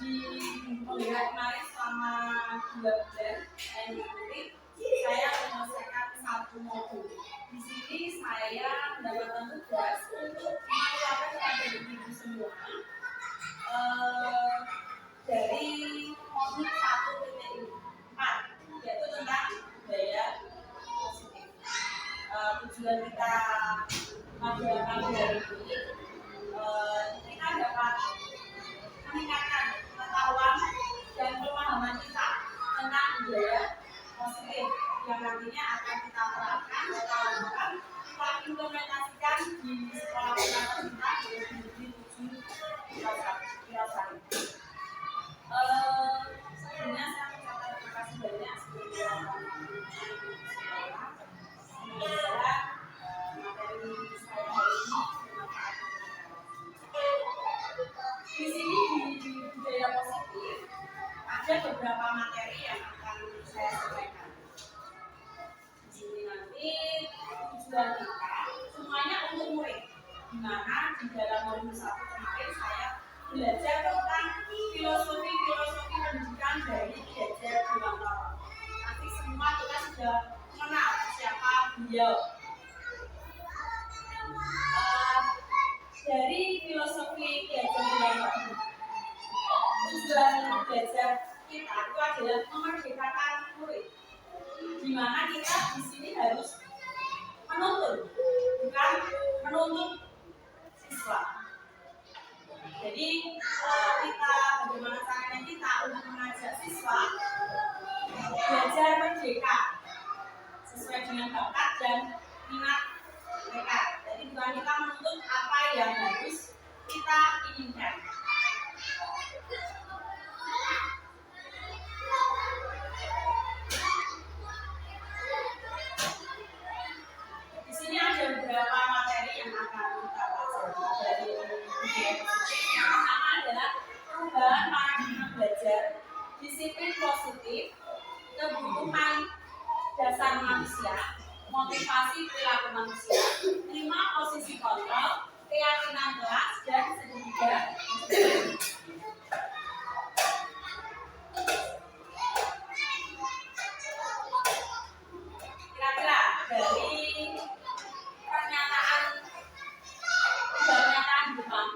di pembelajaran kemarin selama 2 bulan yang diikuti, saya menyelesaikan 1 modul. Di sini saya mendapatkan tugas untuk mengucapkan kepada ibu semua dari modul 1.4, yaitu tentang budaya positif. Tujuan kita pada pagi hari ini, kita dapat meningkatkan pengetahuan dan pemahaman kita tentang budaya positif yang nantinya akan kita terapkan atau kita implementasikan di sekolah kita di 7 Wirasari. Sebelumnya saya mengucapkan terima kasih banyak sebelumnya semoga materi saya hari ini bermanfaat. Di sini di budaya positif ada beberapa materi yang akan saya sampaikan. Di sini nanti tujuan kita semuanya untuk murid. Di mana di dalam modul 1 kemarin saya belajar tentang filosofi pendidikan dari Ki Hajar Dewantara. Nanti semua kita sudah mengenal siapa beliau. Dari filosofi Ki Hajar Dewantara, tujuan belajar kita itu adalah memerdekakan murid, di mana kita di sini harus menuntun, bukan menuntut siswa. Jadi kita bagaimana caranya kita untuk mengajak siswa belajar merdeka sesuai dengan bakat dan minat mereka. Jadi bukan kita menuntut apa yang harus kita inginkan. Di sini ada beberapa materi yang akan kita pelajari dari budaya positif. Yang pertama adalah perubahan paradigma belajar, disiplin positif, kebutuhan dasar manusia, motivasi perilaku manusia, 5 posisi kontrol, keyakinan kelas, dan segitiga. Kira-kira dari pernyataan depan,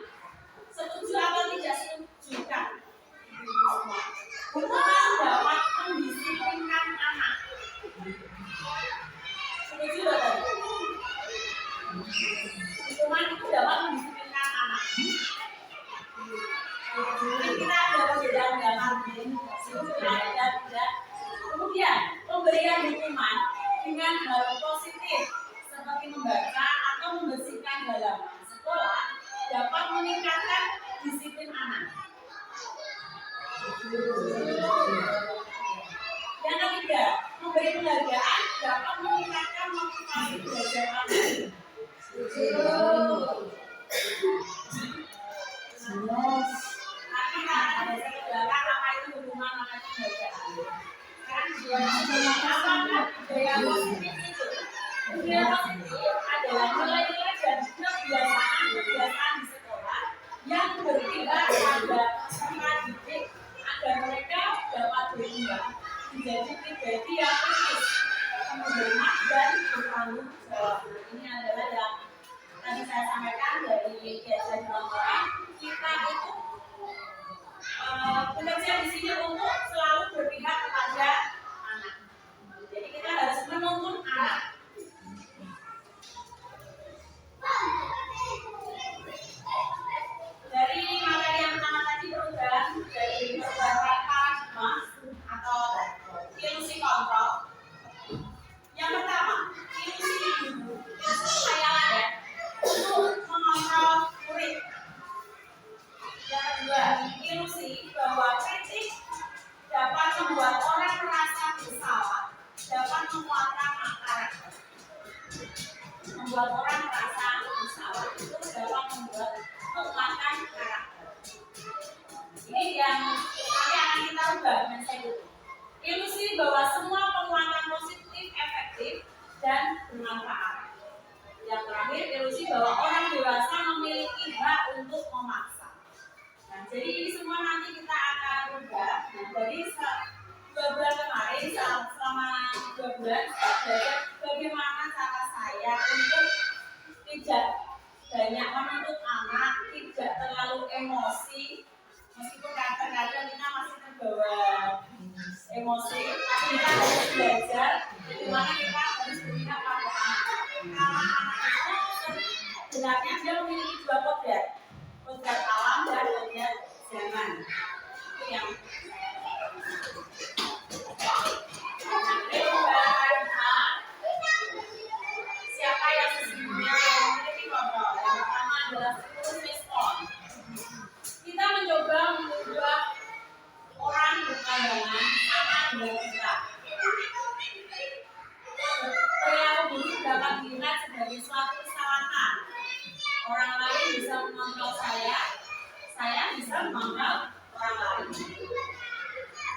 setuju atau tidak setuju kan? Hukuman dapat mendisiplinkan anak. Setuju atau tidak? Hukuman itu dapat mendisiplinkan anak. Mungkin kita ada perbedaan pendapat, setuju dan tidak. Kemudian pemberian hukuman dengan hal positif seperti membaca atau membersihkan halaman sekolah dapat meningkatkan disiplin anak. Yang ketiga, memberi penghargaan dapat meningkatkan motivasi belajar anak. Nanti kita akan belajar apa itu hubungan dengan penghargaan. Apakah budaya positif itu? Budaya positif adalah nilai-nilai dan kebiasaan di sekolah yang berpihak pada peserta didik agar mereka dapat berkembang menjadi pribadi yang kritis, menerima dan bertanggung jawab. Ini adalah yang tadi saya sampaikan dari Ki Hajar Dewantara. Kita itu bekerja di sini untuk selalu berpihak kepada anak. Jadi kita harus menuntun anak. Dari materi yang pertama tadi perubahan dari paradigma atau ilusi kontrol. Yang pertama, ilusi guru. Ilusi khayalan ya, untuk mengontrol murid. Yang kedua, ilusi bahwa kritik dapat membuat orang merasa bersalah, dapat menguatkan karakter. Membuat orang merasa bersalah itu dapat membuat menguatkan karakter. Ini yang nanti akan kita ubah dengan saya dulu. Ilusi bahwa semua penguatan positif efektif dan bermanfaat. Yang terakhir, ilusi bahwa orang dewasa memiliki hak untuk memaksa. Nah, Jadi ini semua nanti kita akan rubah. Nah, dari 2 bulan kemarin selama 2 bulan saya belajar bagaimana cara saya untuk tidak banyak menuntut anak, tidak terlalu emosi, meskipun kadang-kadang kita masih terbawa emosi, tapi kita harus belajar bagaimana kita harus berpihak pada anak. Karena anak itu sebenarnya dia memiliki 2 kodrat alam dan kodrat zaman. Itu yang siapa yang sesungguhnya memiliki kontrol. Yang pertama adalah stimulus respon. Kita mencoba mengubah orang berpandangan sama dengan kita. Perilaku buruk dapat dilihat sebagai suatu kesalahan. Orang lain bisa mengontrol saya bisa mengontrol orang lain.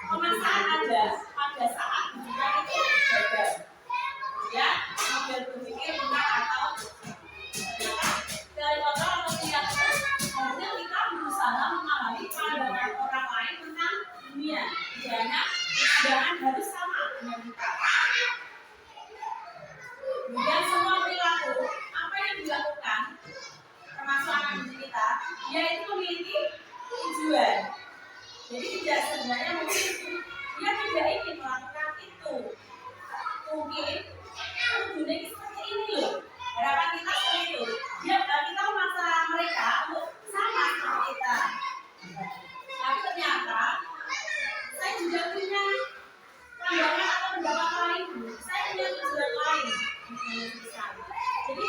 Pemaksaan ada pada saat juga itu gagal. Ya, kemudian berpikir benar atau dari kontrol atau tidak, harusnya kita berusaha memahami pandangan orang lain tentang dunia. Jangan harus sama dengan kita. Kemudian semua perilaku apa yang dilakukan termasuk anak didik kita, dia itu memiliki tujuan. Jadi tidak sebenarnya mungkin dia tidak ingin melakukan itu. Mungkin tujuannya seperti ini loh. Harapan kita seperti itu. Kita memaksa mereka untuk sama seperti kita. Tapi ternyata saya juga punya pandangan atau pendapat lain. Saya punya tujuan lain. Jadi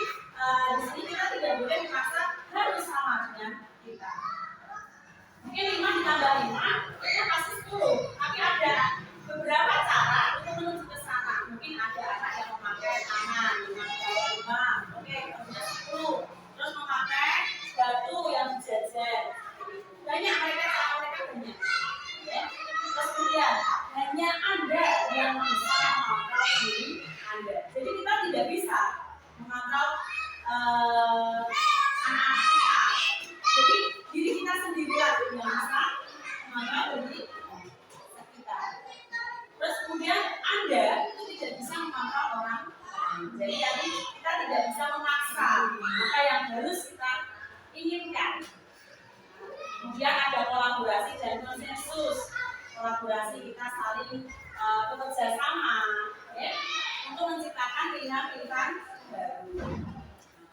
di sini kita tidak boleh memaksa harus sama dengan kita. Mungkin 5 ditambah 5 itu pasti 10. Tapi ada beberapa cara untuk menuju ke sana. Mungkin ada anak yang memakai tangan dengan bawa 5. Oke, kemudian 10. Terus memakai batu yang dijajar. Banyak mereka banyak. Ya. Terus kemudian hanya Anda yang bisa mengontrol diri Anda. Jadi kita tidak bisa mengontrol anak-anak kita. Jadi diri kita sendiri yang bisa mengontrol diri sekitar. Terus kemudian Anda itu tidak bisa mengontrol orang lain. Jadi kita tidak bisa memaksa apa yang harus kita inginkan. Kemudian ada kolaborasi dan konsensus. Kolaborasi kita saling bekerja sama, ya, untuk menciptakan pilihan-pilihan baru.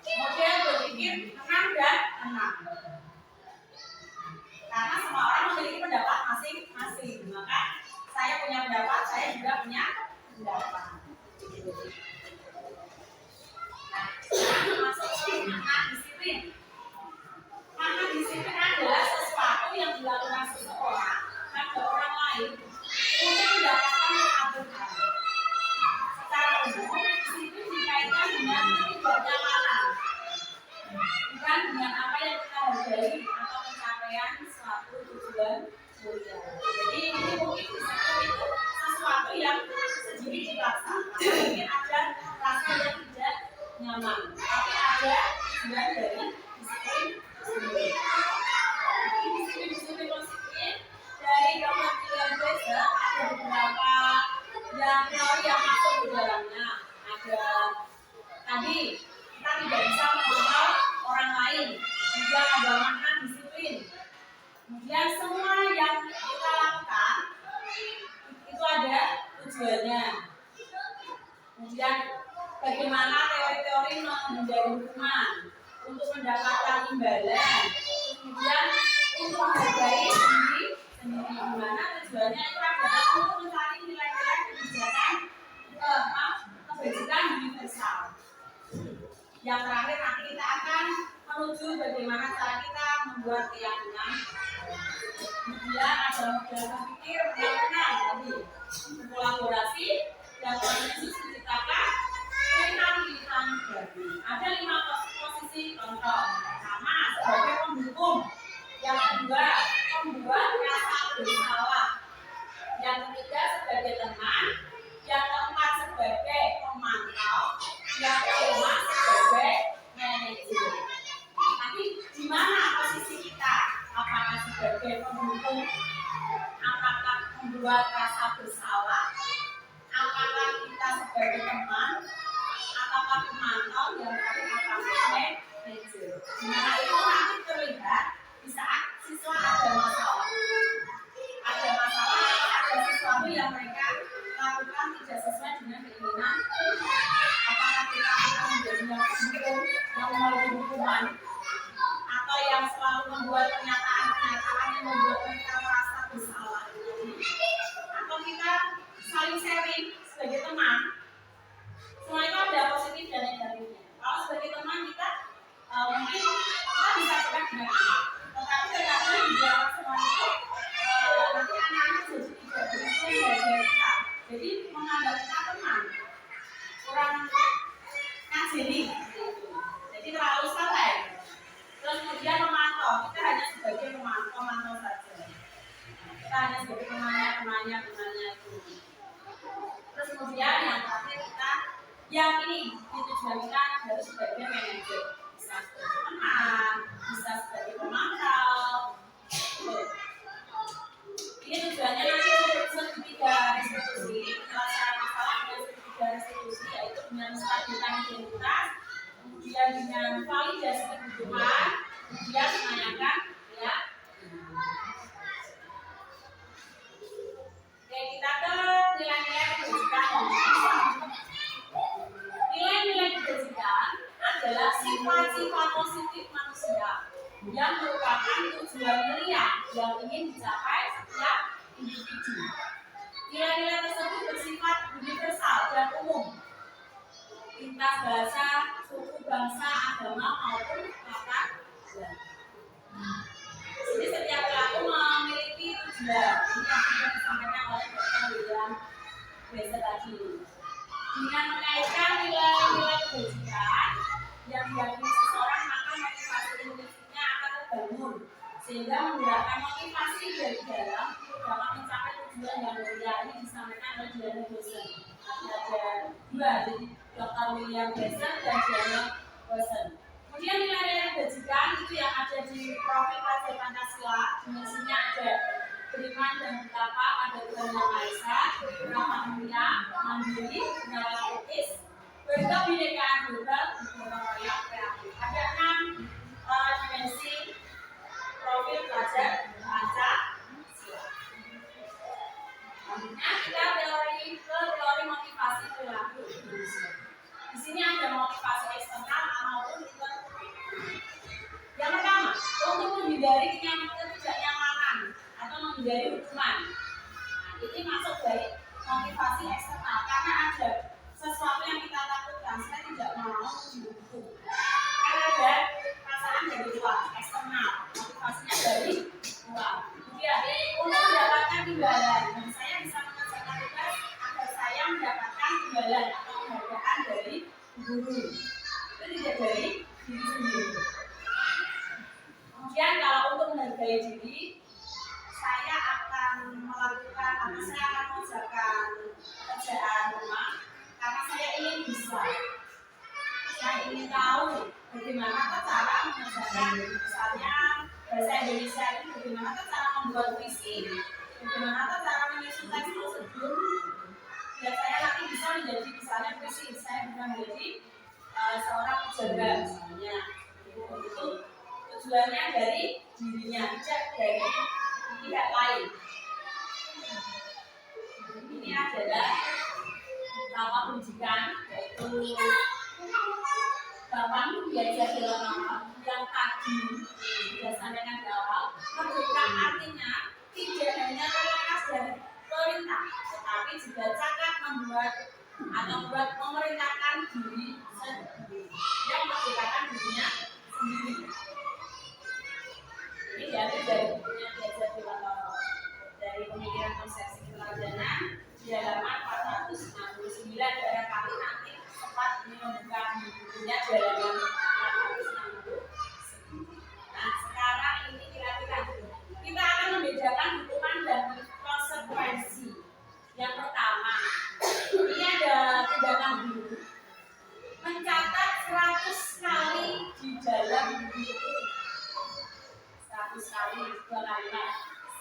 Kemudian berpikir tenang dan tenang. Karena semua orang memiliki pendapat masing-masing. Maka saya punya pendapat, saya juga punya pendapat. Nah, sekarang masuk ke makna disiplin. Makna disiplin adalah sesuatu yang dilakukan seseorang pada orang lain untuk mendapatkan keabsahan. Secara umum, disiplin dikaitkan dengan ketidaknyamanan, bukan dengan apa yang kita hargai atau pencapaian suatu tujuan mulia. Jadi ini mungkin disiplin itu sesuatu yang sedikit dipaksa. Mungkin ada rasa yang tidak nyaman, tapi ada tujuan dari disiplin tersebut. Disiplin konstituen dari Kementerian Desa ada beberapa yang masuk di dalamnya. Ada tadi kita tidak bisa mengontrol orang lain. Kemudian ada makna disiplin. Kemudian semua yang kita lakukan itu ada tujuannya. Kemudian bagaimana teori-teori menghindari hukuman untuk mendapatkan imbalan. Kemudian untuk menghargai diri sendiri, di mana tujuannya itu adalah untuk mencari nilai-nilai kebajikan universal. Yang terakhir nanti kita akan menuju bagaimana cara kita membuat keyakinan. Kemudian ada model berpikir benar-benar tadi berkolaborasi dan konsensus menciptakan pilihan-pilihan baru. Ada 5 posisi kontrol. Pertama sebagai pendukung. Yang kedua, membuat rasa bersalah. Yang ketiga, sebagai teman. Yang keempat, sebagai pemantau. Yang kelima, sebagai manajer. Tapi di mana posisi kita? Apakah sebagai membuat rasa bersalah, apakah kita sebagai teman, apakah pemantau yang paling manajer. Nah itu nanti terlihat di saat siswa ada masalah, ada sesuatu yang mereka lakukan tidak sesuai dengan keinginan, apakah kita akan menjadi yang hukum, yang mau hukuman, atau yang selalu membuat pernyataan-pernyataan yang membuat mereka merasa bersalah, atau kita saling sharing sebagai teman. Semua itu ada positif dan negatifnya. Kalau sebagai teman kita mungkin kita bisa cepat dengan ini, tetapi terkadang di dalam semua itu nanti anak-anak jadi tidak begitu menghargai kita, jadi menganggap kita teman, kurang ngajeni, jadi terlalu santai. Terus kemudian memantau, kita hanya sebagai pemantau saja. Kita hanya sebagai temannya itu. Terus kemudian yang terakhir kita yang ini tujuan kita harus sebagai manajer, bisa sebagai teman, bisa sebagai pemantau. Ini tujuannya nanti untuk tiga restitusi, penyelesaian masalah dengan tiga restitusi, yaitu dengan menstabilkan identitas, kemudian dengan validasi kebutuhan, kemudian menanyakan ya. Oke, kita ke nilai-nilai kebajikan. Nilai-nilai kebajikan adalah sifat-sifat positif manusia yang merupakan tujuan mulia yang ingin dicapai setiap individu. Nilai-nilai tersebut bersifat universal dan umum, lintas bahasa, suku, bangsa, agama maupun latar belakang. Jadi setiap pelaku memiliki tujuan. Ini yang sudah disampaikan oleh Dr. William Besser tadi. Dengan mengaitkan nilai-nilai kebajikan yang diyakini seseorang, maka motivasi intrinsiknya akan terbangun, sehingga menggerakkan motivasi dari dalam dapat mencapai tujuan yang mulia. Ini disampaikan oleh Diana Bosen. Ada dua, jadi Dr. William Besser dan Diana Bosen. Kemudian nilai-nilai kebajikan itu yang ada di profil pelajar Pancasila, dimensinya ada beriman dan bertakwa pada Tuhan Yang Maha Esa, beramah mulia, mandiri, bernegara etis, berkebinekaan global, bergotong royong, kreatif. Ada 6 dimensi profil pelajar Pancasila. Selanjutnya kita teori motivasi perilaku. Di sini ada motivasi eksternal maupun internal. Yang pertama, untuk menghindari ketidaknyamanan atau menghindari hukuman. Nah, ini masuk dari motivasi eksternal karena ada sesuatu yang kita takutkan, saya tidak mau dihukum. Karena ada perasaan dari luar, eksternal, motivasinya dari luar. Kemudian untuk mendapatkan imbalan, dan saya bisa mengerjakan tugas agar saya mendapatkan imbalan atau penghargaan dari guru. Itu tidak dari diri sendiri. Kemudian kalau untuk menghargai diri, saya akan melakukan atau saya akan mengerjakan pekerjaan rumah karena saya ingin bisa. Saya ingin tahu bagaimana cara mengerjakan, misalnya bahasa Indonesia ini, bagaimana cara membuat puisi, bagaimana cara menyusun teks prosedur, dan saya nanti bisa menjadi misalnya puisi, saya bisa menjadi seorang penjaga misalnya. Itu tujuannya dari dirinya, tidak dari pihak lain. Ini adalah nama pendidikan, yaitu Bapak belajar dalam nama yang tadi sudah sampaikan di awal. Merdeka artinya tidak hanya terlepas dari perintah, tetapi juga cakap membuat atau memerintahkan diri sendiri, yang memerdekakan dirinya sendiri. Ini diambil dari bukunya Belajar di Lapangan dari Pemikiran Konsepsi Keteladanan di halaman 469. Barangkali nanti sempat membuka bukunya di halaman 469. Nah sekarang ini kira-kira kita akan membedakan hukuman dan konsekuensi. Yang pertama, ini ada tindakan guru mencatat 100 kali di dalam buku. 100 kali, 2 kalimat.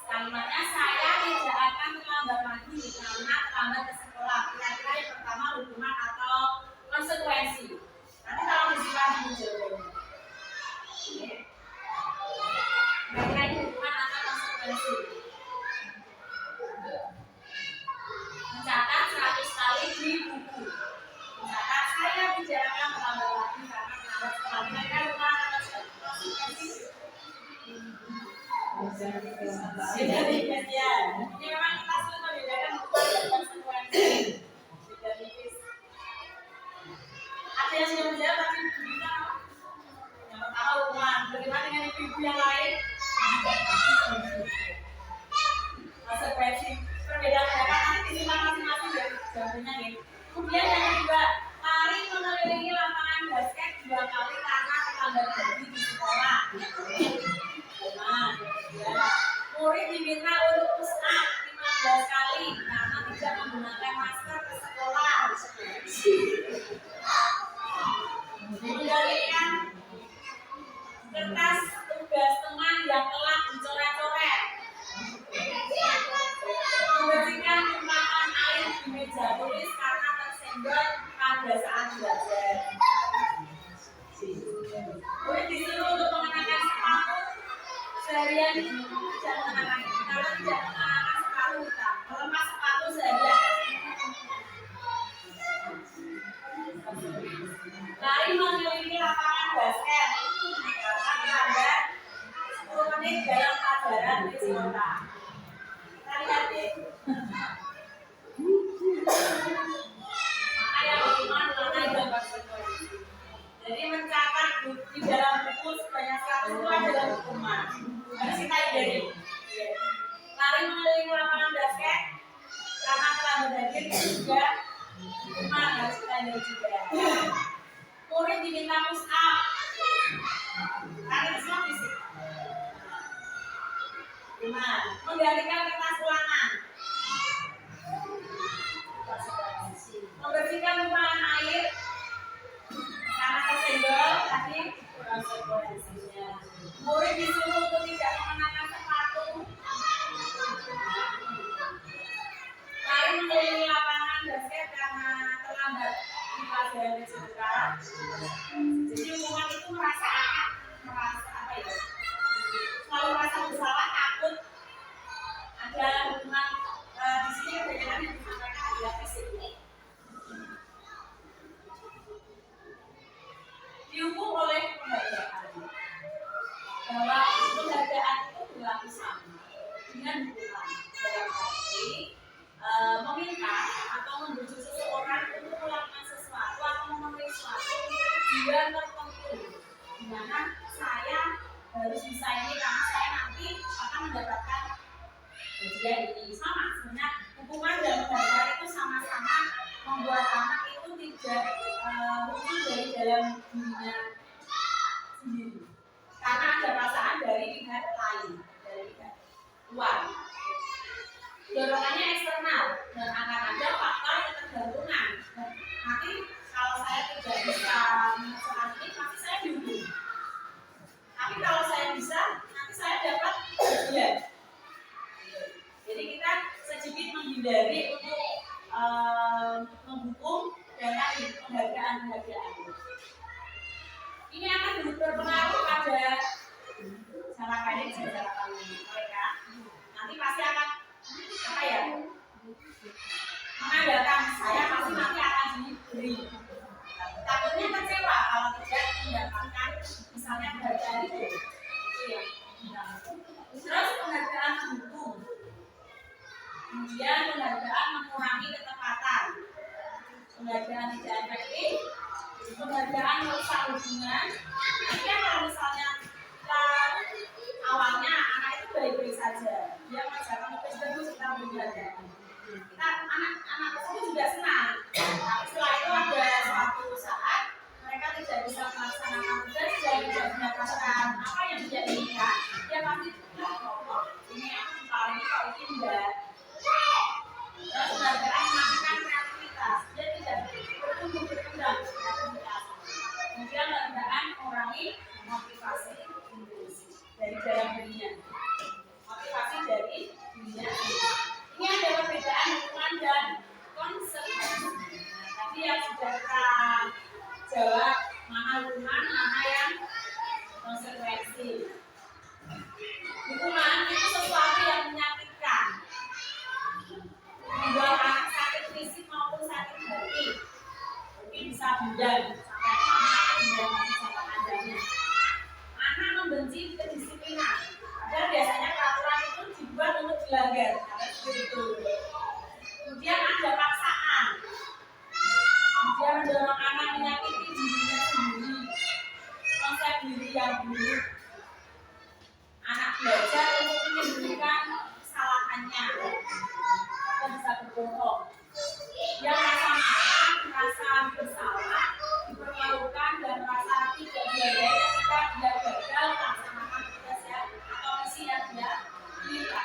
Kalimatnya, saya tidak akan terlambat nanti karena terlambat ke sekolah. Kira-kira yang pertama hukuman atau konsekuensi. Nanti kalau disiplin dulu jawabannya. Kira-kira ini hukuman atau konsekuensi. Mencatat 100 kali di buku. Mencatat saya tidak akan terlambat lagi karena terlambat sekolah. Kira-kira hukuman atau konsekuensi. Beda tipis ya. Ini memang kita sulit membedakan hukuman dan konsekuensi. Beda tipis. Ada yang sudah menjawab tapi kita yang pertama hukuman. Bagaimana dengan ibu-ibu yang lain? Konsekuensi. Perbedaan pendapat nanti disimak masing-masing ya jawabannya nih. Kemudian yang kedua, mari mengelilingi lapangan basket 2 kali karena terlambat lagi di sekolah. Murid diminta untuk push up 15 kali karena tidak menggunakan masker ke sekolah. Mengendalikan kertas tugas teman yang telah dicoret-coret. Membersihkan tumpahan air di meja tulis karena tersenggol pada saat belajar. Murid disuruh untuk mengenakan sepatu seharian tidak mengenakan. Kalau tidak mengenakan sepatu hitam, melepas sepatu seharian. Lari mengelilingi lapangan basket karena terlambat 10 menit dalam pelajaran di sekolah. Kita lihat deh. Maka yang hukuman mana yang konsekuensi. Jadi mencatat di dalam buku sebanyak 100 itu adalah hukuman. Harus kita hindari. Lari mengelilingi lapangan basket karena terlambat hadir juga hukuman, harus kita hindari juga. Murid diminta push up. Kan itu semua fisik. Hukuman. Menggantikan kertas ulangan. Membersihkan tumpahan air karena tersenggol tadi konsekuensinya. Murid disuruh untuk tidak mengenakan sepatu. Lari mengelilingi lapangan basket karena terlambat di pelajaran fisika. Jadi hukuman itu merasa apa ya? Selalu merasa bersalah, takut. Ada hukuman di sini kebanyakan yang disampaikan adalah fisik. Dihukum oleh penghargaan. Bahwa penghargaan itu berlaku sama dengan hukuman. Dalam arti meminta atau membujuk seseorang untuk melakukan sesuatu atau memenuhi sesuatu untuk tujuan tertentu. Di mana saya harus bisa ini karena saya nanti akan mendapatkan bagian ini. Sama sebenarnya hukuman dan penghargaan itu sama-sama membuat anak itu tidak muncul dari dalam dirinya sendiri karena ada perasaan dari pihak lain, dari pihak luar. Dorongannya eksternal dan akan ada faktor ketergantungan. Nanti kalau saya tidak bisa mengerjakan ini, pasti saya dihukum. Tapi kalau saya bisa, nanti saya dapat bagian. Jadi kita sedikit menghindari untuk menghukum dan tadi penghargaan. Ini akan berpengaruh pada cara pendek dan cara panjang mereka. Nanti pasti akan apa ya? Mengandalkan saya pasti nanti akan diberi. Takutnya kecewa kalau tidak mendapatkan misalnya penghargaan itu. Ya. Terus penghargaan mendukung. Kemudian penghargaan mengurangi ketepatan. Penghargaan tidak efektif. Penghargaan merusak hubungan. Artinya kalau misalnya awalnya anak itu baik-baik saja, dia mengerjakan tugas bagus, kita penghargaan. Kita anak tersebut juga senang. Tapi setelah itu ada suatu saat mereka tidak bisa melaksanakan tugas dan tidak mendapatkan apa yang dia inginkan. Dia pasti ini aku paling kalau ini enggak. Terus penghargaan melakukan kreativitas. Dia tidak bertumbuh berkembang kreativitas. Kemudian penghargaan mengurangi motivasi. belajar, seperti itu. Kemudian ada paksaan. Dia mendorong anak menyakiti dirinya sendiri, konsep diri yang buruk. Anak belajar untuk menyembunyikan kesalahannya atau bisa berbohong. Dia merasa marah, merasa bersalah, dipermalukan dan merasa tidak dihargai ketika dia gagal melaksanakan tugas atau misi yang dia pilih.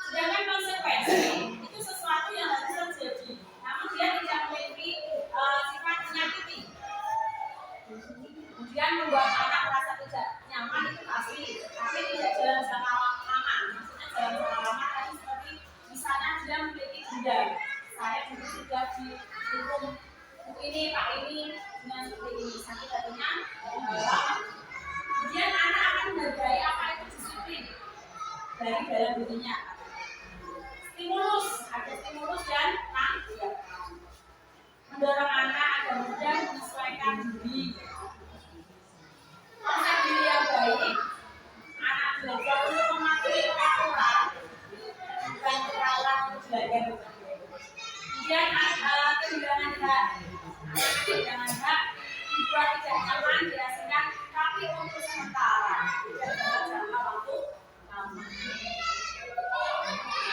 Sedangkan konsekuensi itu sesuatu yang harus terjadi, namun dia tidak memiliki sifat menyakiti. Kemudian membuat anak merasa tidak nyaman itu pasti, tapi tidak dalam jangka lama. Maksudnya dalam jangka lama tadi seperti misalnya dia memiliki dendam. Saya dulu sudah dihukum ini Pak ini dengan seperti ini, sakit hatinya. Kemudian anak akan menghargai apa itu disiplin dari dalam dirinya. Stimulus, ada stimulus dan tanggung. Mendorong anak agar mudah menyesuaikan diri. Konsep diri yang baik, anak belajar untuk mematuhi peraturan, bukan peraturan untuk belajar. Kemudian kehilangan hak, anak kehilangan hak dibuat tidak nyaman dihasilkan, tapi untuk sementara, tidak dalam jangka waktu lama.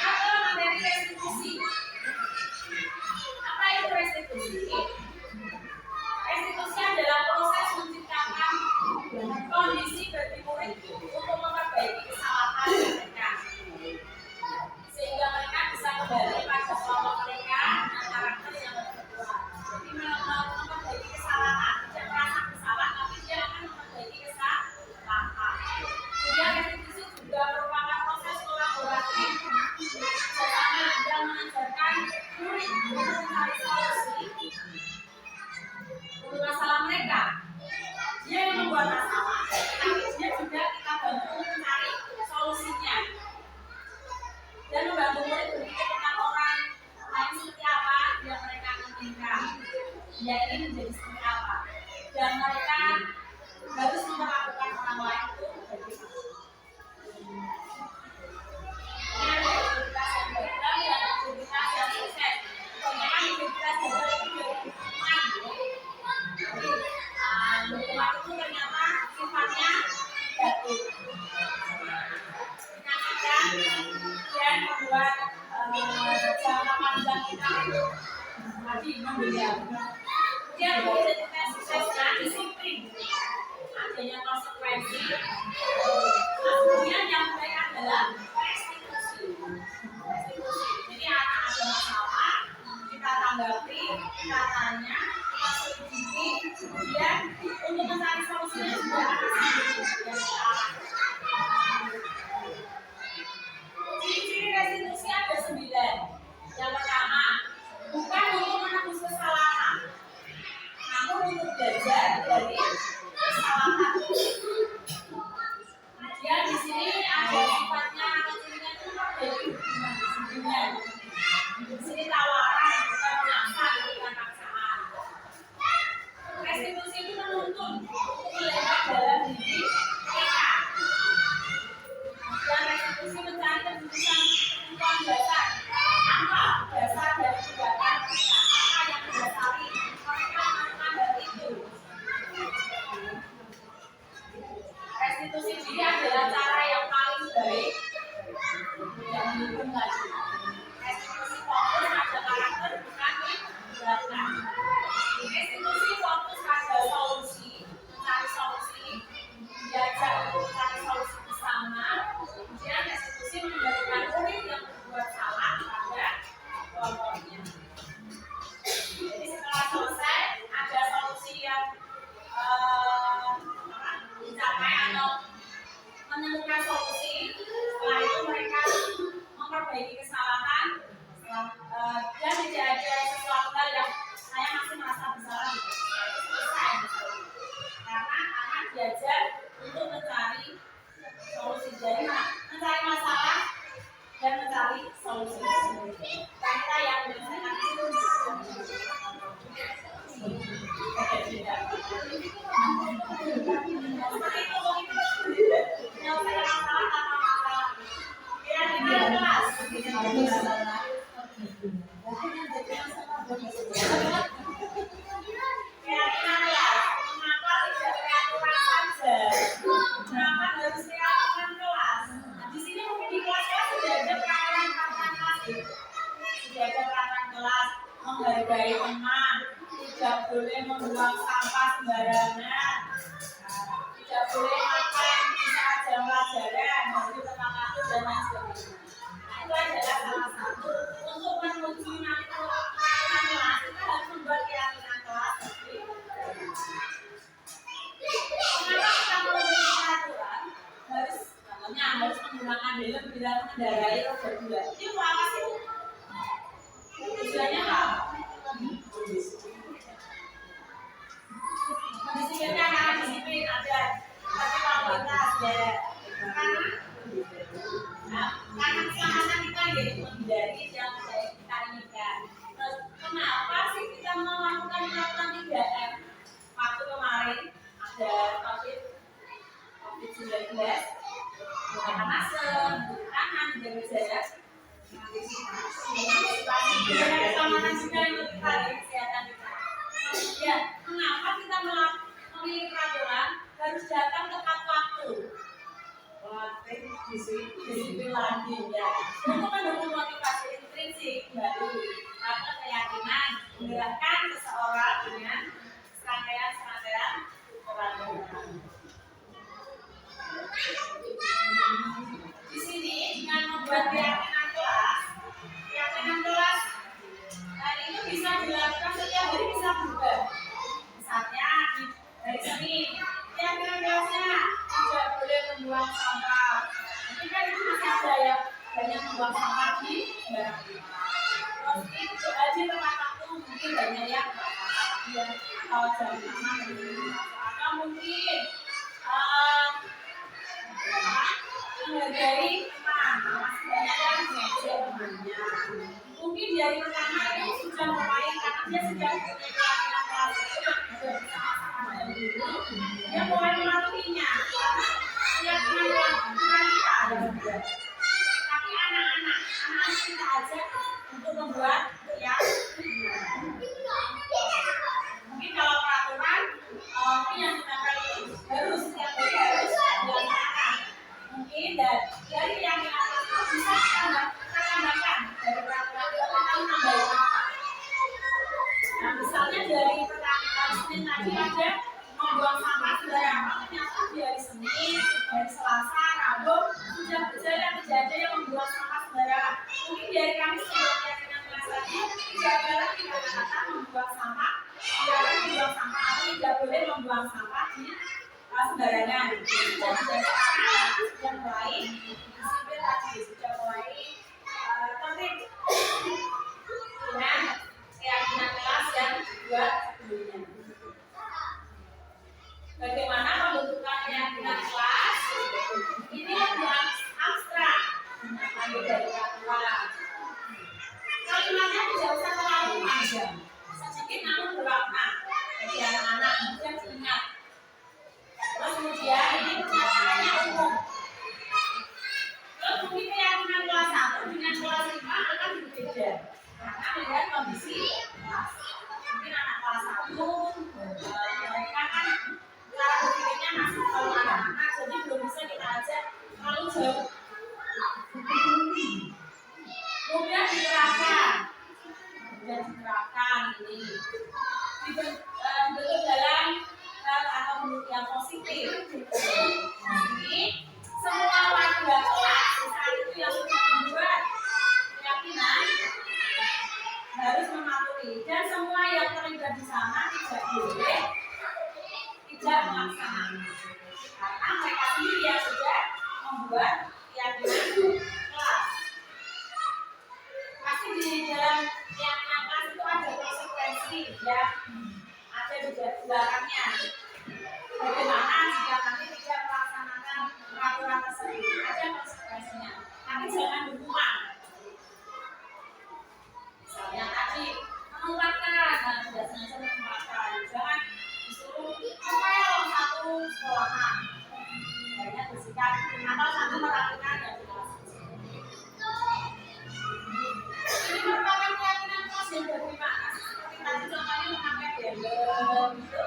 Atau materi restitusi. Apa itu restitusi? Restitusi adalah proses menciptakan kondisi bagi murid untuk memperbaiki kesalahan mereka, sehingga mereka bisa kembali pada kelompok mereka dengan karakter yang berubah. Jadi memperbaiki kesalahan, tidak merasa bersalah, tapi dia akan memperbaiki kesalahan. Kemudian restitusi juga merupakan proses kolaborasi bersama yang mengajarkan murid untuk mencari solusi untuk masalah mereka. Dia yang membuat masalah, tapi dia juga kita bantu mencari solusinya dan membantu murid berpikir tentang orang lain seperti apa yang mereka inginkan. Dia ini menjadi seperti apa, dan mereka harus memperlakukan orang lain itu menjadi ini ada aktivitas yang gagal dan aktivitas yang sukses. Kebanyakan aktivitas gagal itu dari hukuman. Jadi hukuman itu ternyata sifatnya negatif, menyakitkan dan membuat jangka panjang kita itu tadi menggeliat. Kemudian identitas suksesnya disiplin, adanya konsekuensi. Kemudian yang baik adalah restitusi. Jadi anak ada masalah, kita tanggapi, kita tanya, kita selidiki, kemudian untuk mencari solusinya juga ciri-ciri restitusi ada 9. Yang pertama, bukan untuk menebus kesalahan, namun untuk belajar dari kesalahan. Kemudian di sini ada sifatnya atau cirinya itu memperbaiki hubungan. Di sini tawaran, bukan memaksa, bukan paksaan. Restitusi itu menuntun melihat dalam diri mereka. Dan restitusi mencari keputusan kebutuhan dasar. Apa dasar dari tindakan mereka? Apa yang mendasari mereka melakukan hal itu? Restitusi diri adalah cara yang paling baik yang dihukum lagi. Restitusi fokus pada karakter, bukan tindakan. Restitusi fokus pada solusi, mencari solusi, diajak untuk mencari solusi bersama. Kemudian restitusi mengembalikan murid yang berbuat salah pada kelompoknya. Jadi setelah selesai ada solusi yang dicapai atau menemukan solusi. Setelah itu mereka memperbaiki kesalahan dan tidak ada sesuatu hal yang saya masih merasa bersalah. Selesai. Karena anak belajar untuk mencari solusi. Jadi mencari masalah dan mencari solusi. Kita yang menyelesaikan itu seperti itu menyelesaikan masalah tanpa masalah. Kira-kira membuang sampah sembarangan. Tidak boleh makan di saat jam pelajaran, bagi teman waktu dan lain sebagainya. Nah, itu adalah salah satu untuk menuju nanti kelas kita harus membuat keyakinan kelas. Kenapa kita memiliki peraturan? Harus menggunakan helm bila mengendarai roda 2. Itu apa sih? Tujuannya apa? Mendisiplinkan anak disiplin ada, tapi kalau kita ada karena keselamatan kita jadi menghindari yang kita inginkan. Terus kenapa sih kita melakukan peraturan 3M? Waktu kemarin ada COVID-19, menggunakan masker, mencuci tangan, menjaga jarak. Ada keselamatan juga yang lebih baik kesehatan kita. Ya, mengapa kita memilih peraturan harus datang tepat waktu? Disiplin lagi ya. Untuk mendukung motivasi intrinsik baru atau keyakinan menggerakkan seseorang dengan serangkaian peraturan. Di sini dengan membuat keyakinan kelas ini bisa dilakukan setiap hari, bisa berubah. Misalnya dari Senin, keyakinan kelasnya tidak boleh membuang sampah. Mungkin kan itu masih ada ya, banyak membuang sampah di sembarang tempat. Terus itu aja tepat waktu, mungkin banyak yang kalau jam 6 atau mungkin menghargai teman, masih banyak yang mengejek temannya. Mungkin dari pertama itu sudah mulai karena dia sudah punya keyakinan kelas itu yang sudah bersama-sama dari dulu, dia mulai mematuhinya. Keyakinan kelas bukan kita ada juga, tapi anak-anak kita ajak untuk membuat keyakinan. Mungkin kalau peraturan yang kita harus setiap hari harus dilaksanakan. Mungkin dari keyakinan itu bisa kita tambahkan dari peraturan itu kita menambah apa? Nah, misalnya dari pertanyaan Senin tadi ada membuang sampah sembarangan. Ternyata di hari Senin, hari Selasa, Rabu sudah berjalan kejadian yang membuang sampah sembarangan. Mungkin dari Kamis sudah keyakinan kelas tadi tidak boleh kita katakan membuang sampah, atau tidak boleh membuang sampah di sembarangan. Sudah mulai disiplin tadi, sudah mulai tertib dengan keyakinan kelas yang dibuat sebelumnya. Bagaimana pembentukan keyakinan kelas? Ini yang abstrak, ambil dari peraturan. Kalimatnya tidak usah terlalu panjang, sedikit namun bermakna bagi anak-anak yang ingat. Terus kemudian ini pernyataannya umum. Terus mungkin keyakinan kelas 1 dengan kelas 5 akan berbeda karena melihat kondisi kelas. Mungkin anak kelas 1 mereka kan cara berpikirnya masih kalau anak-anak, jadi belum bisa kita ajak terlalu jauh. Kemudian diterapkan ini dibentuk dalam atau bentuk yang positif. Ini semua warga kelas saat itu yang sudah membuat keyakinan harus mematuhi, dan semua yang terlibat di sana tidak boleh tidak melaksanakan karena mereka sendiri yang sudah membuat keyakinan kelas. Pasti di dalam keyakinan kelas itu ada konsekuensi ya, ada di belakangnya. Bagaimana jika nanti tidak melaksanakan peraturan tersebut, ada konsekuensinya. Tapi jangan hukuman. Misalnya tadi mengumpulkan, tidak sengaja mengumpulkan, jangan disuruh ngepel satu sekolahan, banyak bersikap atau satu melakukan dan kelas. Ini merupakan keyakinan kelas yang berterima kasih, seperti tadi contohnya memakai bendera gitu.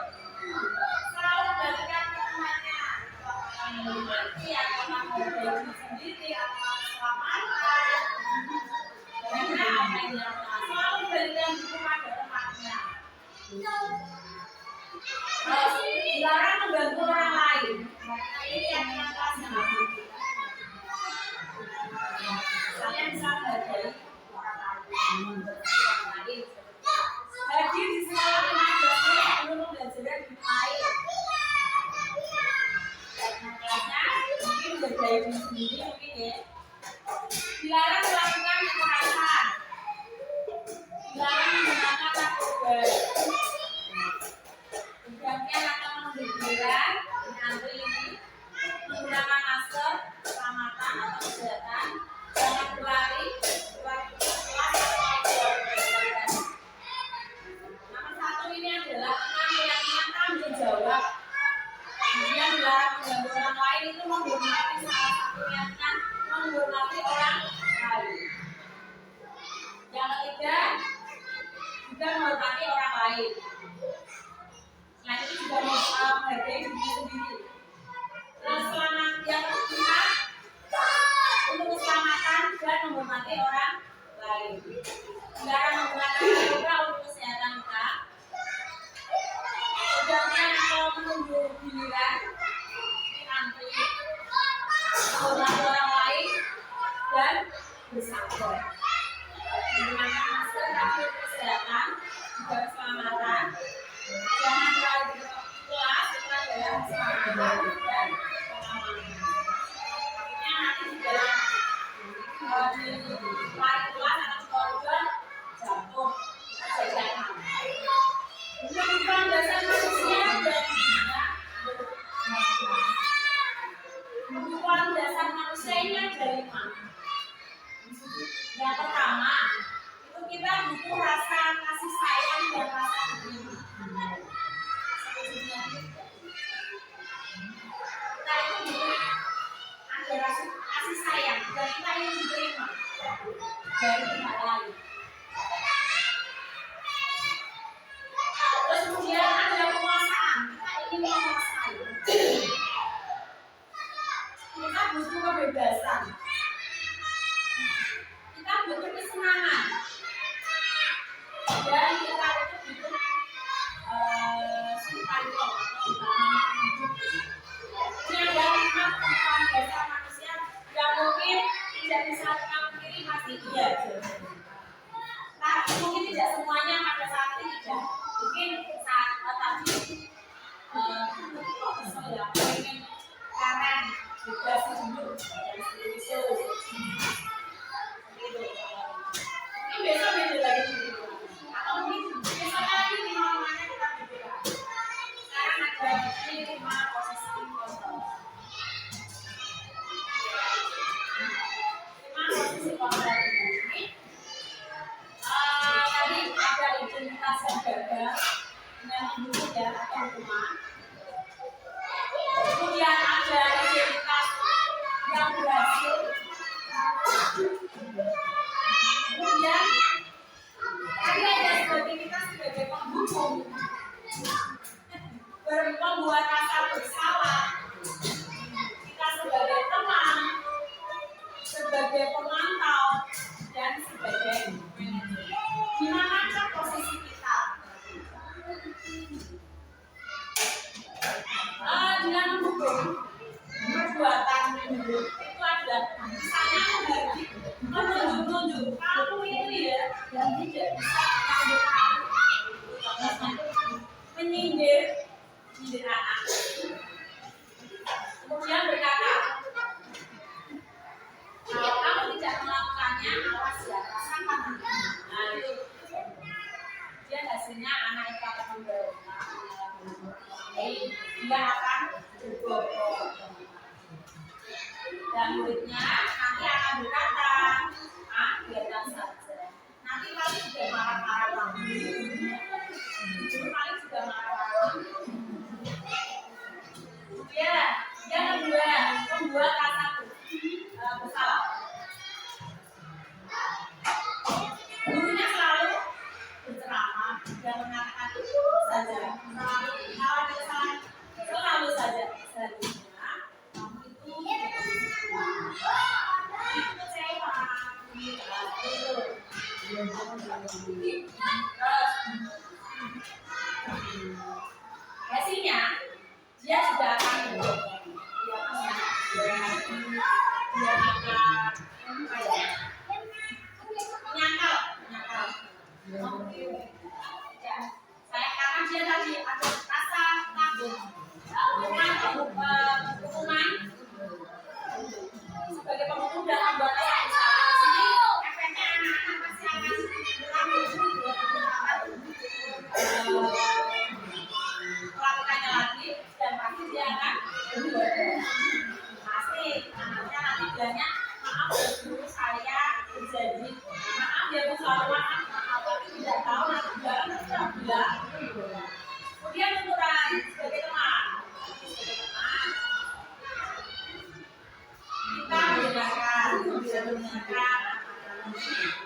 membantu orang lain. Nah, ini yang kelasnya. Kalian bisa menghargai orang lain. Hadir di sekolah dengan belum belajar dimulai. Kelasnya mungkin menghargai diri sendiri mungkin ya. Dilarang melakukan kekerasan. Dilarang menggunakan narkoba. Hendaknya akan menghubungkan antri ini menggunakan masker, keselamatan atau kesehatan, jangan berlari, keluar kelas atau nomor satu ini adalah tentang keyakinan tanggung jawab. Kemudian dilarang mengganggu orang lain itu menghormati salah satu keyakinan menghormati orang lain. Yang ketiga juga menghormati orang lain. Selain itu juga menghargai diri sendiri. Terus selamat yang kelima untuk keselamatan dan menghormati orang lain. Dilarang menggunakan narkoba untuk kesehatan kita. Sedangkan kalau menunggu giliran di antri, menghormati orang lain dan bersabar. Menggunakan masker untuk kesehatan juga keselamatan. Jangan terlalu kelas setelah dalam keselamatan dan pengamanan. Akhirnya nanti di dalam di kelas atau sekolah jatuh jajanan. Kehidupan dasar manusia dan kehidupan dasar manusia ini ada 5. Yang pertama itu kita butuh rasa kasih sayang dan rasa peduli. Kita itu butuh ada rasa kasih sayang dan kita ingin diterima dari pihak lain. Terus kemudian ada penguasaan, kita ingin menguasai. Kita butuh kebebasan. Kita butuh kesenangan. Dan kita itu butuh survival atau ini adalah 5 kebutuhan dasar manusia yang mungkin tidak bisa kita pikiri masih iya. Nah, mungkin tidak semuanya pada saat ini tidak. Mungkin saat tadi kok bisa ya pengen karen juga sejuk dan seterusnya. Mungkin besok beda lagi. Atau mungkin besok lagi di mana kita berbeda. Sekarang ada ini 5 posisi kosong. 5 posisi kosong ini. Tadi ada identitas yang gagal dengan penduduk ya atau rumah. Kemudian ada identitas yang berhasil. Kemudian tadi ada sebagai kita sebagai penghubung, membuat rasa bersalah. Kita sebagai teman, sebagai pemantau, dan sebagai manajer. Di manakah posisi kita? Dengan mendukung perbuatan mendukung itu adalah misalnya menunjuk kamu itu ya yang tidak bisa menyindir anak. Kemudian berkata, kalau kamu tidak melakukannya, awas ya, rasakan. Nah itu dia hasilnya anak itu akan membawa dia akan berbobot dan muridnya nanti akan berkata, biarkan saja. Nanti paling juga marah-marah lagi. Paling juga marah-marah. Ya, yang kedua, membuat rasa bersalah. Gurunya selalu berceramah dan mengatakan itu saja. Selalu saja. Selanjutnya, kamu itu kecewa dia juga akan dia akan apa ya, menyangkal ya. Saya karena dia tadi ada rasa takut hukuman sebagai pembunuh dan membuat rasa bersalah. Di sini efeknya anak-anak pasti akan melakukannya lagi dan pasti dia akan berbuat pasti anaknya nanti bilangnya maaf guru saya berjanji maaf dia pun selalu maaf tapi tidak tahu nanti bilang terus bilang kemudian ukuran sebagai teman kita mendengarkan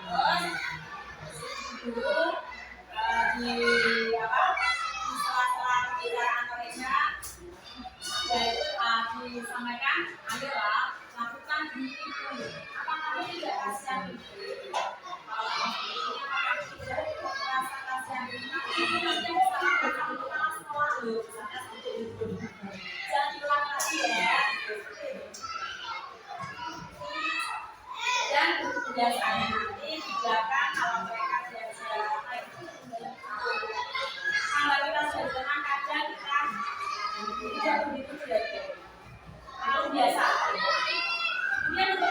terus dulu di apa di sela-sela pembicaraan mereka yaitu disampaikan ayolah lakukan itu apa kamu tidak kasihan kalau kamu tidak merasa kasihan itu nanti bisa lakukan untuk sekolah loh misalnya seperti itu jangan diulang lagi ya dan biasanya nanti di belakang kalau mereka tidak apa itu kalau kita sudah tenang kadang kita tidak begitu belajar kalau biasa kemudian untuk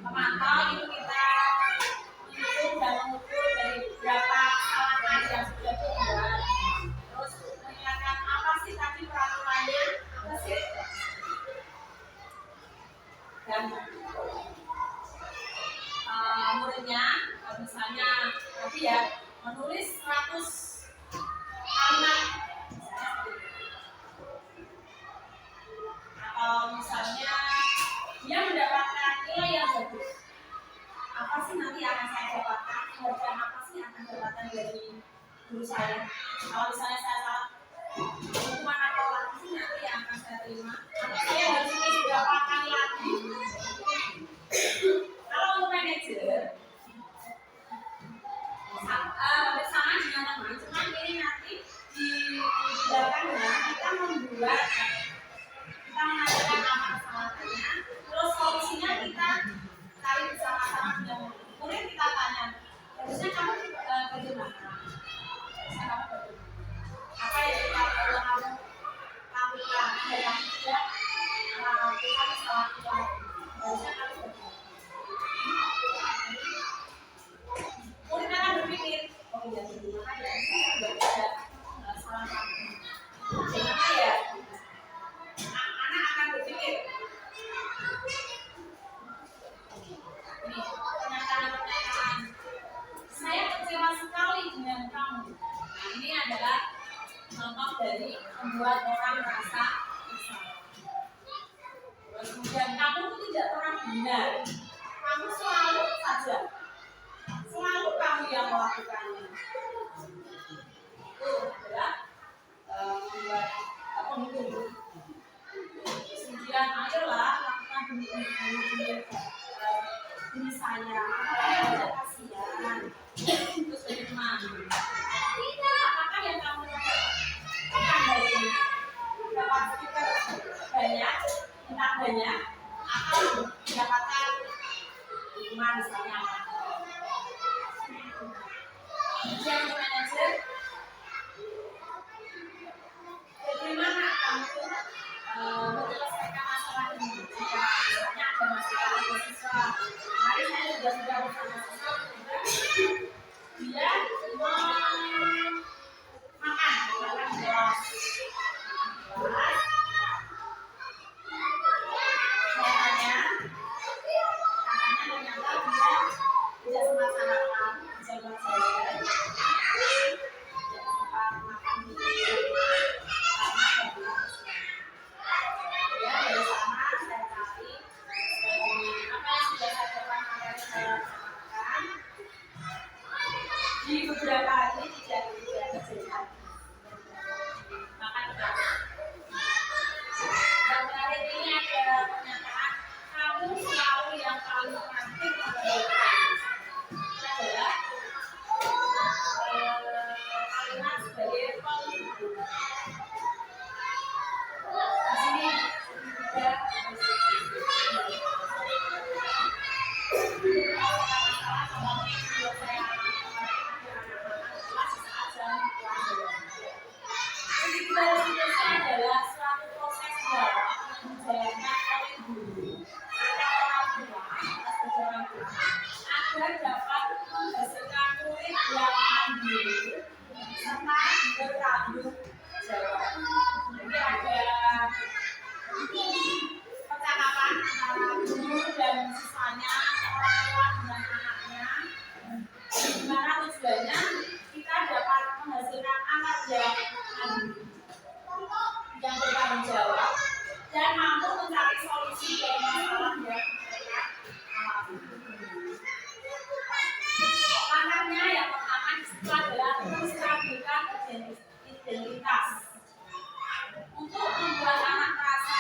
memantau itu kita hitung dan mengukur dari berapa kesalahan yang sudah dibuat terus mengingatkan apa sih tadi peraturannya apa sih dan muridnya misalnya tadi ya menulis 100 kalimat atau misalnya dia mendapatkan nilai yang bagus apa sih nanti akan saya dapatkan dan apa sih akan dapatkan dari guru saya kalau misalnya saya salah hukuman atau apa sih nanti yang akan saya terima atau saya harus tulis berapa kali lagi kalau untuk manajer bersama dengan teman cuma ini nanti di belakangnya kita membuat kita mengatakan apa kesalahannya terus solusinya kita cari bersama-sama dengan murid kita tanya harusnya kamu bagaimana apa yang kita perlu kamu lakukan dan kamu tidak melakukan kesalahan itu harusnya kamu murid akan berpikir oh iya gimana ya saya tidak ada salah gimana ya anak akan berpikir ini pernyataan saya kecewa sekali dengan kamu nah ini adalah contoh dari membuat orang merasa bersalah terus kemudian kamu itu tidak pernah benar kamu selalu saja selalu kamu yang melakukannya itu adalah membuat pembunuh kemudian ayolah lakukan demi saya ada kasihan terus bagaimana apakah yang kamu lakukan hari ini dapat stiker banyak minta banyak atau mendapatkan hukuman misalnya adalah suatu proses belajar yang dijalankan oleh guru atau orang tua sebagai orang tua agar dapat menghasilkan murid yang mandiri serta bertanggung jawab. Jadi ada percakapan antara guru dan siswanya, orang tua dengan anaknya, di mana tujuannya kita dapat menghasilkan anak yang mandiri, yang bertanggung jawab dan mampu mencari solusi dari masalah yang mereka alami. Langkahnya yang pertama itu adalah menstabilkan identitas untuk membuat anak merasa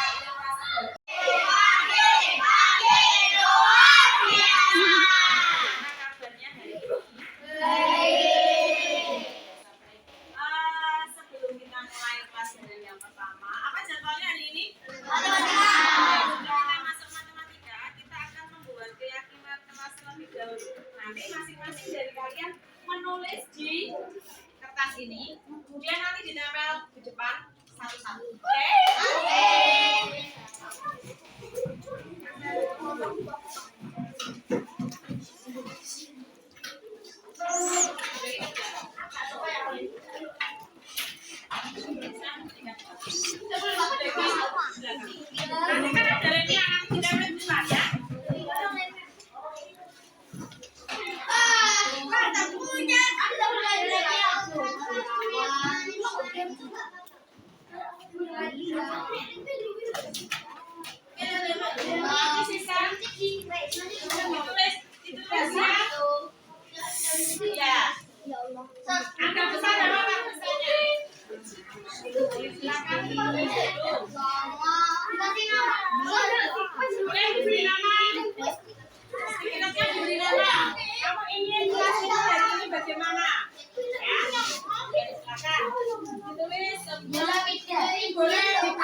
sebelum kita mulai pelajaran yang pertama, apa jadwalnya hari ini? Kita masuk matematika, kita akan membuat keyakinan kelas terlebih dahulu. Nanti masing-masing dari kalian menulis di kertas ini, kemudian nanti ditempel di depan satu-satu. Oke? Nanti kan ada lagi yang akan ditempel di depan ya. Angka besar apa besarnya? Silakan ditulis dulu. Boleh diberi nama. Sedikitnya diberi nama. Kamu ingin kelas ini hari ini bagaimana? Ya, silakan ditulis. Boleh diberi.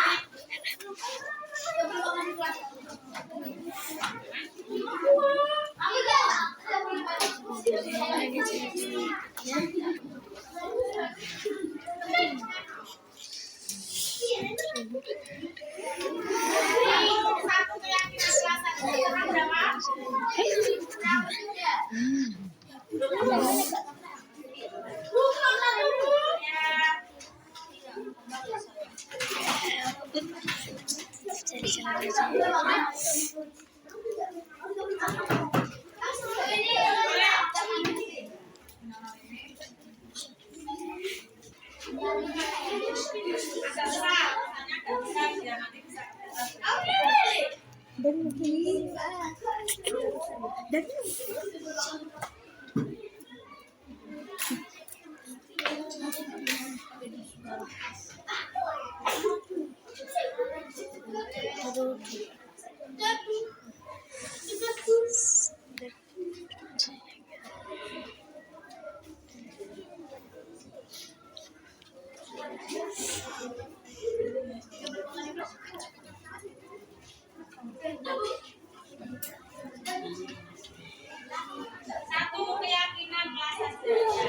Satu keyakinan kelas berapa?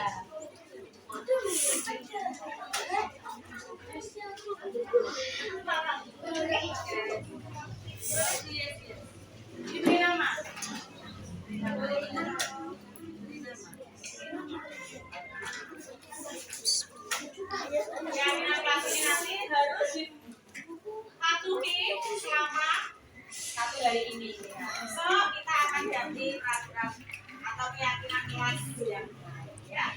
Satu keyakinan kelas belajar. Diberi nama. Keyakinan kelas ini nanti harus dipatuhi selama satu hari ini. Besok kita akan ganti peraturan atau keyakinan kelas yang lain, ya.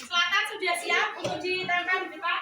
Selatan sudah siap untuk ditempel di depan?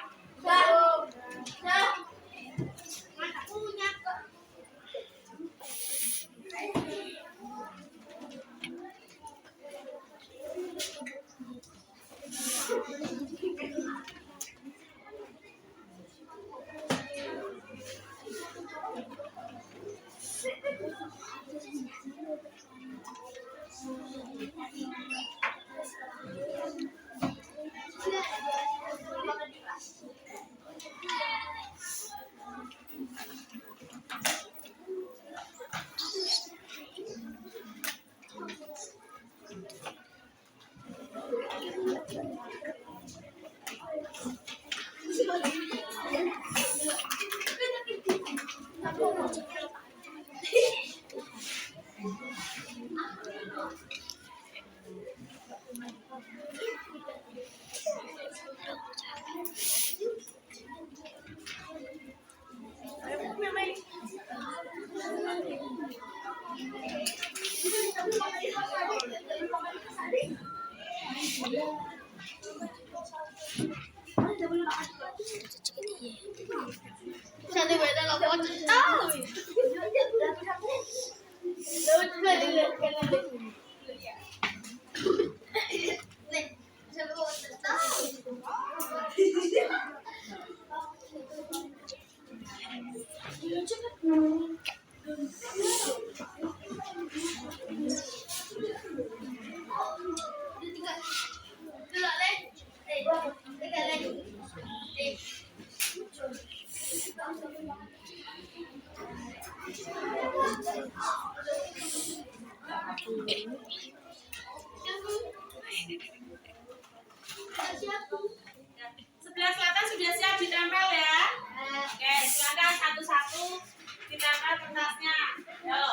kertasnya. Yo,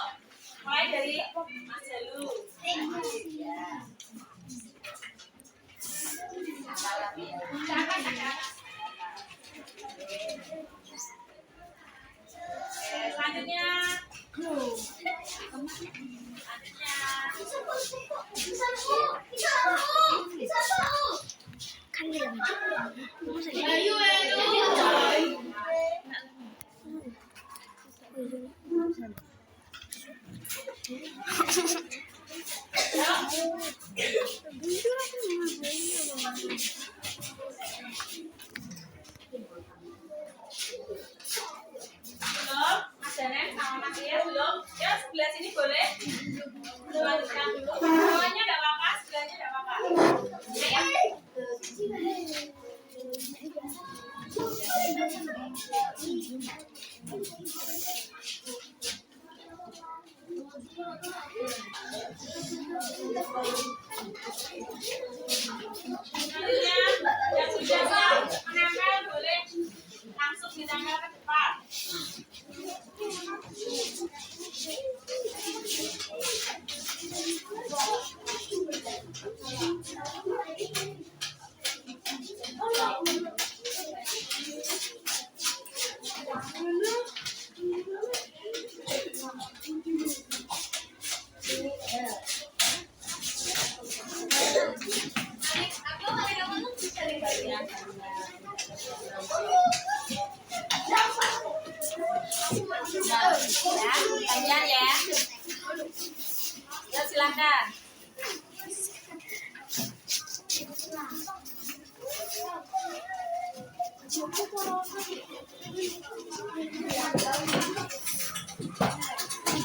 mulai dari Mas Jalu. Selanjutnya. Belum, Mas Danem sama Mas Ria belum? Ya sebelah sini boleh. Lanjutkan dulu. Bawahnya enggak apa-apa, sebelahnya enggak apa-apa. Selanjutnya yang sudah menempel boleh langsung ditempel ke depan. Gantian ya. Ya silakan.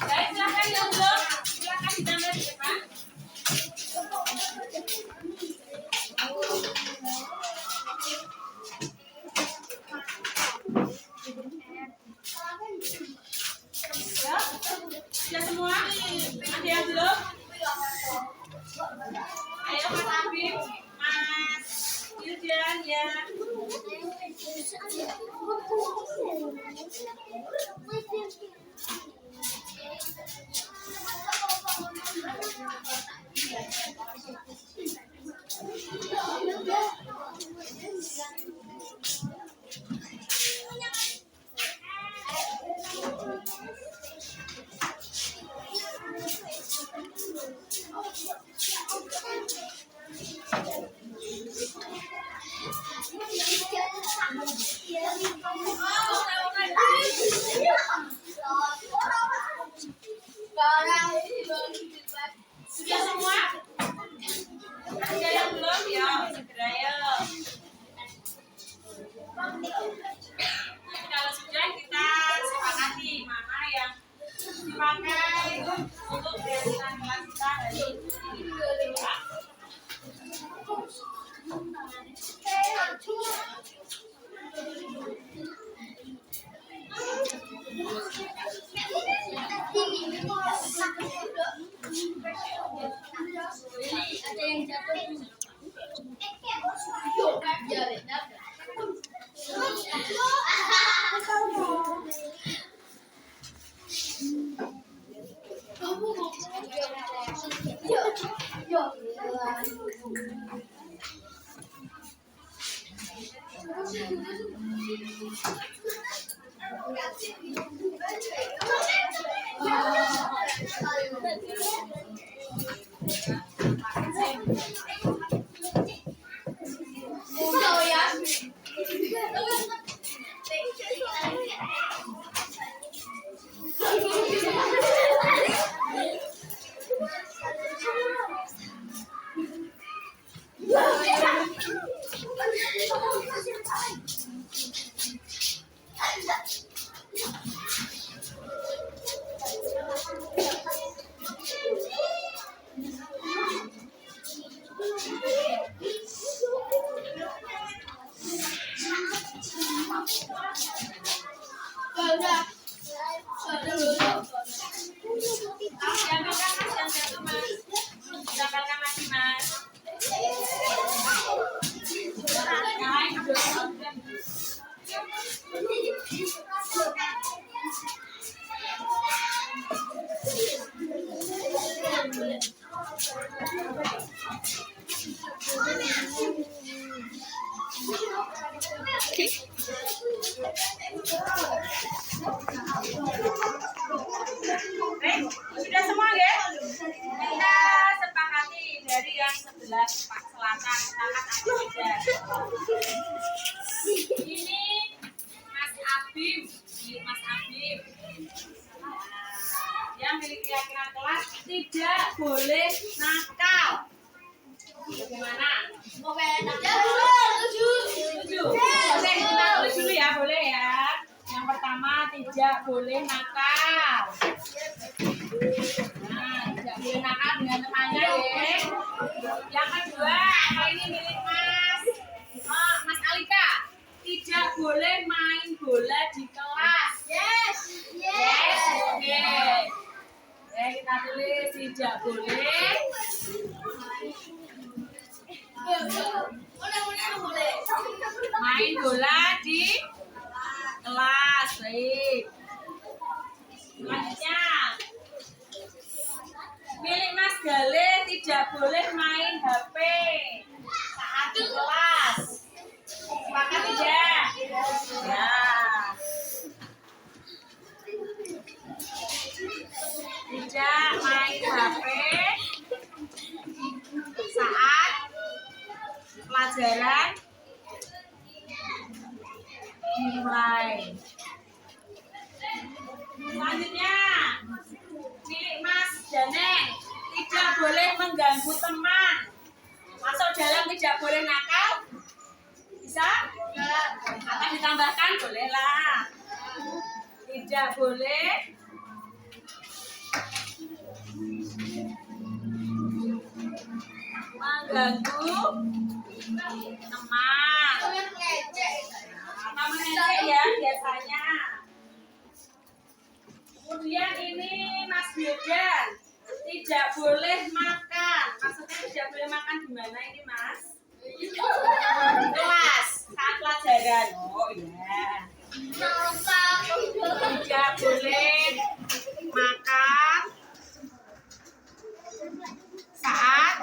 Baik, silakan yang belum, silakan ditambah di depan. Ya, sudah semua? Ada yang belum? Ayo Mas Habib, Mas Yudan ya. Sudah semua? Ada yang belum? Ya, segera ya. Kalau sudah kita sepakati mana yang dipakai untuk kegiatan kelas kita hari ini. Ada yang jatuh. Abim, milik Mas Abim. Yang milik keyakinan kelas tidak boleh nakal. Bagaimana? Setuju. Oke, kita tulis dulu ya, boleh ya. Yang pertama tidak boleh nakal. Nah, tidak boleh nakal dengan temannya ya. Yang kedua, apa ini milik Mas? Mas Alika. Tidak boleh main bola di kelas. Yes. Oke. Oke, kita tulis tidak boleh main bola di kelas. Baik. Selanjutnya, milik Mas Gale tidak boleh main HP saat di kelas. Sepakat tidak? Ya. Tidak main HP saat pelajaran dimulai. Selanjutnya, milik Mas Janeng tidak boleh mengganggu teman. Masuk dalam tidak boleh nakal? Bisa? Akan ditambahkan? Bolehlah. Tidak boleh mengganggu teman. Apa mengejek ya biasanya. Kemudian ini Mas Bedan tidak boleh makan. Maksudnya tidak boleh makan di mana ini Mas? Di kelas saat pelajaran. Oh iya. Tidak boleh makan saat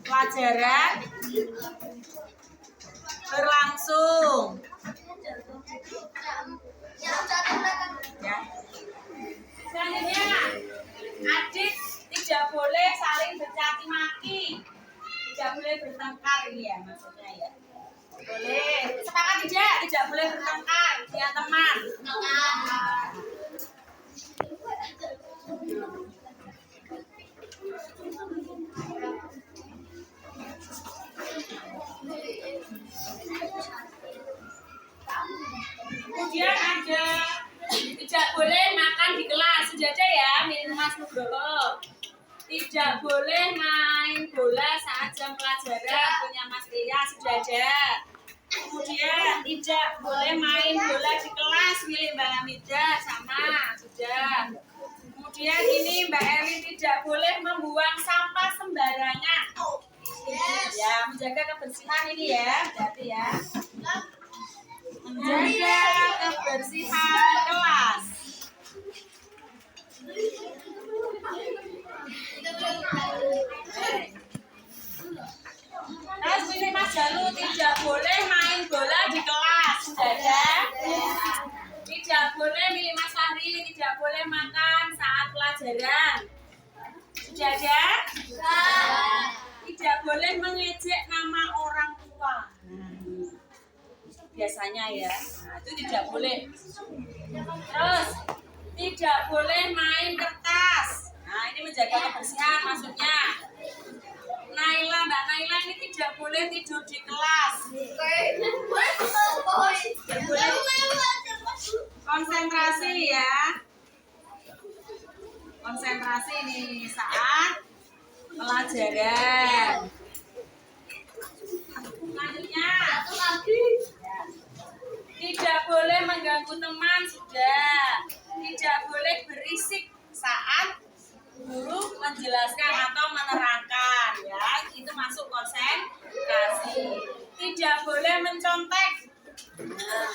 pelajaran berlangsung. Ya. Selanjutnya, adik tidak boleh saling bercaci maki, tidak boleh bertengkar ini ya maksudnya ya. Boleh. Sepakat tidak? Tidak boleh bertengkar dengan teman. Kemudian ada tidak boleh makan di kelas. Sudah ada ya, milik Mas Nugroho. Tidak boleh main bola saat jam pelajaran, punya Mas Ria. Sudah ada. Kemudian tidak boleh main bola di kelas, milik Mbak Hamida. Sama, sudah. Kemudian ini Mbak Eli tidak boleh membuang sampah sembarangan. Ya, menjaga kebersihan ini ya, berarti ya. Menjaga kebersihan kelas. Terus ini Mas Jalu tidak boleh main bola di kelas. Sudah ada? Tidak boleh milik Mas Fahri, tidak boleh makan saat pelajaran. Sudah ada? Tidak boleh mengejek nama orang tua. Biasanya ya, nah, itu tidak boleh. Terus tidak boleh main kertas. Nah ini menjaga kebersihan maksudnya. Naila, Mbak Naila ini tidak boleh tidur di kelas. Tidak boleh konsentrasi ya. Konsentrasi nih saat pelajaran. Selanjutnya, tidak boleh mengganggu teman, sudah. Tidak boleh berisik saat guru menjelaskan atau menerangkan, ya. Itu masuk konsentrasi. Tidak boleh mencontek. Nah,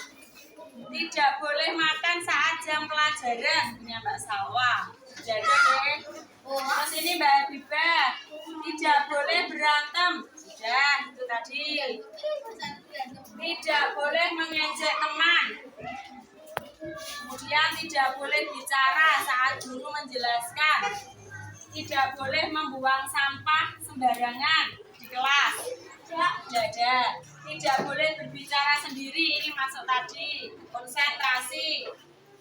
tidak boleh makan saat jam pelajaran, punya Mbak Salwa. Sudah ada deh. Terus ini Mbak Habibah, tidak boleh berantem. Sudah, itu tadi. Tidak boleh mengejek teman. Kemudian tidak boleh bicara saat guru menjelaskan. Tidak boleh membuang sampah sembarangan di kelas. Dada. Tidak boleh berbicara sendiri, ini masuk tadi. Konsentrasi.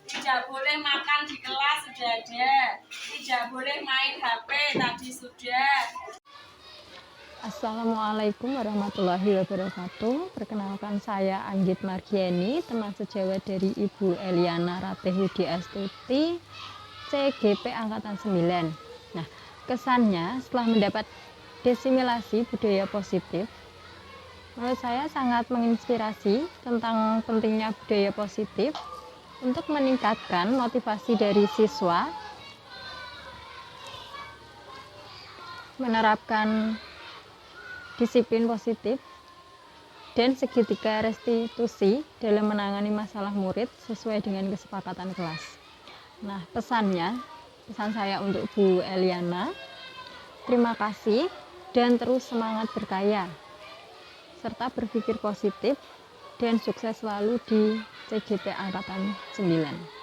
Tidak boleh makan di kelas, sudah ada. Tidak boleh main HP, tadi sudah. Assalamualaikum warahmatullahi wabarakatuh. Perkenalkan, saya Anggit Margiani, teman sejawat dari Ibu Eliana Ratehudi Astuti, CGP Angkatan 9. Nah, kesannya setelah mendapat desimilasi budaya positif, menurut saya sangat menginspirasi tentang pentingnya budaya positif untuk meningkatkan motivasi dari siswa, menerapkan disiplin positif, dan segitiga restitusi dalam menangani masalah murid sesuai dengan kesepakatan kelas. Nah, pesan saya untuk Bu Eliana, terima kasih dan terus semangat berkarya, serta berpikir positif dan sukses selalu di CGP Angkatan 9.